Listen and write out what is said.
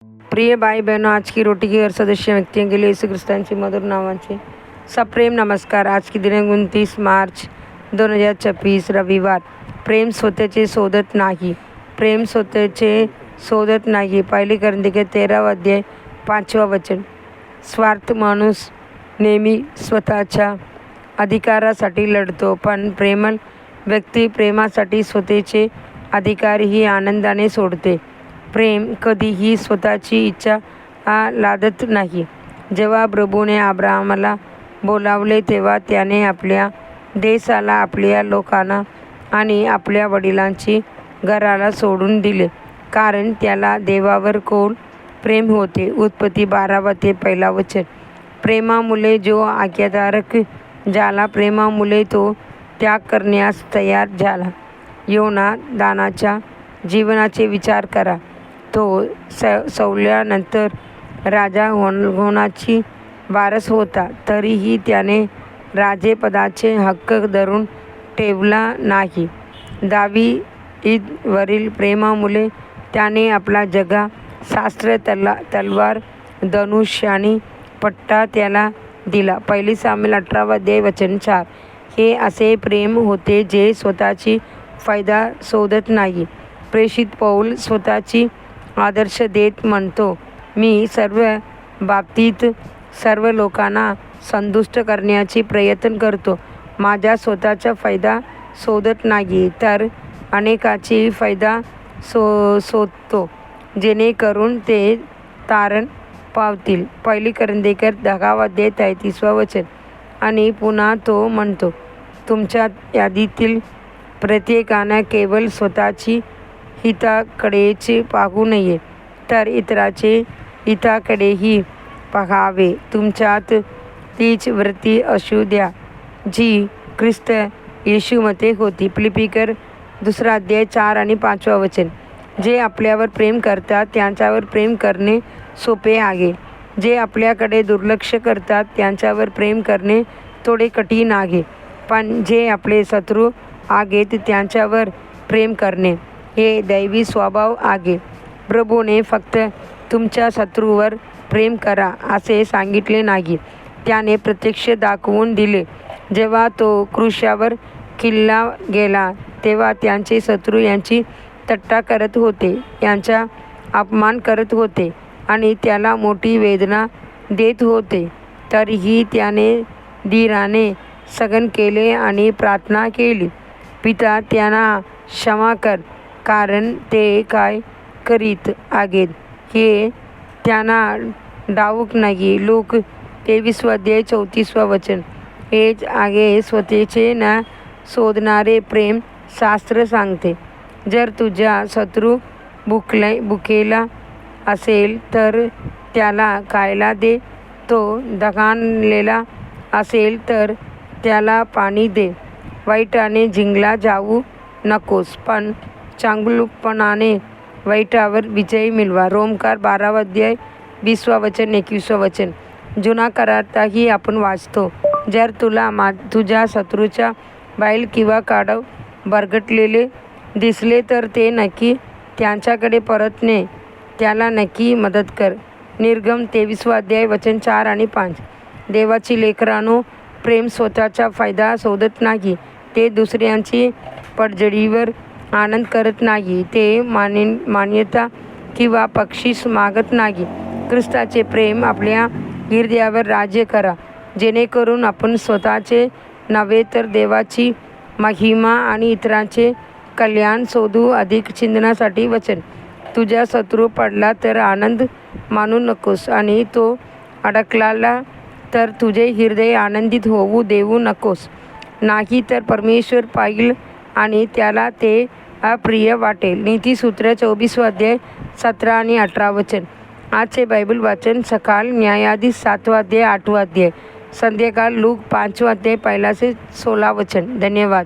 प्रिय भाई बहनों, आज की रोटी की हर सदस्य व्यक्तियों के लिए यीशु क्रिस्तांची मधुर नावाचे सप्रेम नमस्कार। आज की दिनांक 29 मार्च 2026 रविवार। प्रेम स्वतःचे शोधत नाही, प्रेम स्वतःचे शोधत नाही। पहिली कोरिंथियर 13 अध्याय 5 वचन। स्वार्थ माणूस नेहमी स्वतःच्या अधिकारासाठी लढतो, पण प्रेमळ व्यक्ती प्रेमासाठी स्वतःचे अधिकारही आनंदाने सोडते। प्रेम कधीही स्वतःची इच्छा लादत नाही। जेव्हा प्रभूने अब्राहमाला बोलावले तेव्हा त्याने आपल्या देशाला, आपल्या लोकांना आणि आपल्या वडिलांची घराला सोडून दिले, कारण त्याला देवावर खोल प्रेम होते। उत्पत्ती 12 ते 1 वचन। प्रेमामुळे जो आज्ञाधारक झाला, प्रेमामुळे तो त्याग करण्यास तयार झाला। योना दानाच्या जीवनाचे विचार करा। तो सौल्यानंतर राजा होण्याची वारस होता, तरीही त्याने राजेपदाचे हक्क धरून ठेवला नाही। दावीदवरील प्रेमामुळे त्याने आपला जगा, शास्त्र, तलवार, धनुष्य आणि पट्टा त्याला दिला। 1 सामुएल 18 अध्याय वचन 4। हे असे प्रेम होते जे स्वतःची फायदा शोधत नाही। प्रेषित पौल स्वतःची आदर्श देत म्हणतो, मी सर्व बाबतीत सर्व लोकांना संतुष्ट करण्याची प्रयत्न करतो। माझा स्वतःचा फायदा शोधत नाही, तर अनेकांची फायदा शोधतो, जेणेकरून ते तारण पावतील। 1 कोरिंथियर 10 अध्याय 33 वचन। आणि पुन्हा तो म्हणतो, तुमच्या यादीतील प्रत्येकानं केवळ स्वतःची हिताकडेच पाहू नये, तर इतरांचे हिताकडेही पाहावे। तुमच्यात तीच वृत्ती असू द्या जी ख्रिस्त येशूमध्ये होती। फिलिप्पियर 2 अध्याय 4 आणि 5 वचन। जे आपल्यावर प्रेम करतात त्यांच्यावर प्रेम करणे सोपे आहे, जे आपल्याकडे दुर्लक्ष करतात त्यांच्यावर प्रेम करणे थोडे कठीण आहे, पण जे आपले शत्रू आहेत त्यांच्यावर प्रेम करणे हे दैवी स्वभाव आहे। प्रभूने फक्त तुमच्या शत्रूवर प्रेम करा असे सांगितले नाही, त्याने प्रत्यक्ष दाखवून दिले। जेव्हा तो क्रूसावर खिळला गेला तेव्हा त्यांचे शत्रू यांची थट्टा करत होते, यांचा अपमान करत होते आणि त्याला मोठी वेदना देत होते, तरीही त्याने धीराने सहन केले आणि प्रार्थना केली, पिता, त्यांना क्षमा कर, कारण ते काय करीत आहेत हे त्यांना ठाऊक नाही। लूक 23 अध्याय 34 वचन। हेच आहे स्वतःचे न शोधणारे प्रेम। शास्त्र सांगते, जर तुझा शत्रू भुकेला असेल तर त्याला खायला दे, तो दगाणलेला असेल तर त्याला पाणी दे। वाईटाने जिंकला जाऊ नकोस, पण चांगुलपणाने वाईटावर विजय मिळवा। रोमकार 12 अध्याय 20 वचन 21 वचन। जुना करारातही आपण वाचतो, जर तुला तुझ्या शत्रूचा बैल किंवा काडव भरकटलेले दिसले तर ते नक्की त्यांच्याकडे परत ने, त्याला नक्की मदत कर। निर्गम 23 अध्याय वचन 4 आणि 5। देवाची लेकरांनो, प्रेम स्वतःचा फायदा शोधत नाही, ते दुसऱ्यांची पडझडीवर आनंद करत नाही, ते मान्यता किंवा बक्षीस मागत नाही। ख्रिस्ताचे प्रेम आपल्या हृदयावर राज्य करा, जेणेकरून आपण स्वतःचे नव्हे तर देवाची महिमा आणि इतरांचे कल्याण शोधू। अधिक चिंतनासाठी वचन। तुझा शत्रू पडला तर आनंद मानू नकोस, आणि तो अडकला तर तुझे हृदय आनंदित होऊ देऊ नकोस, नाही तर परमेश्वर पाहिल आणि त्याला ते अप्रिय वाटेल। नीतिसूत्र 24 अध्याय 17 आणि 18 वचन। आजचे बायबल वाचन सकाळ न्यायाधीश 7 अध्याय 8 अध्याय, संध्याकाळ लूक 5 अध्याय 1 ते 16 वचन। धन्यवाद।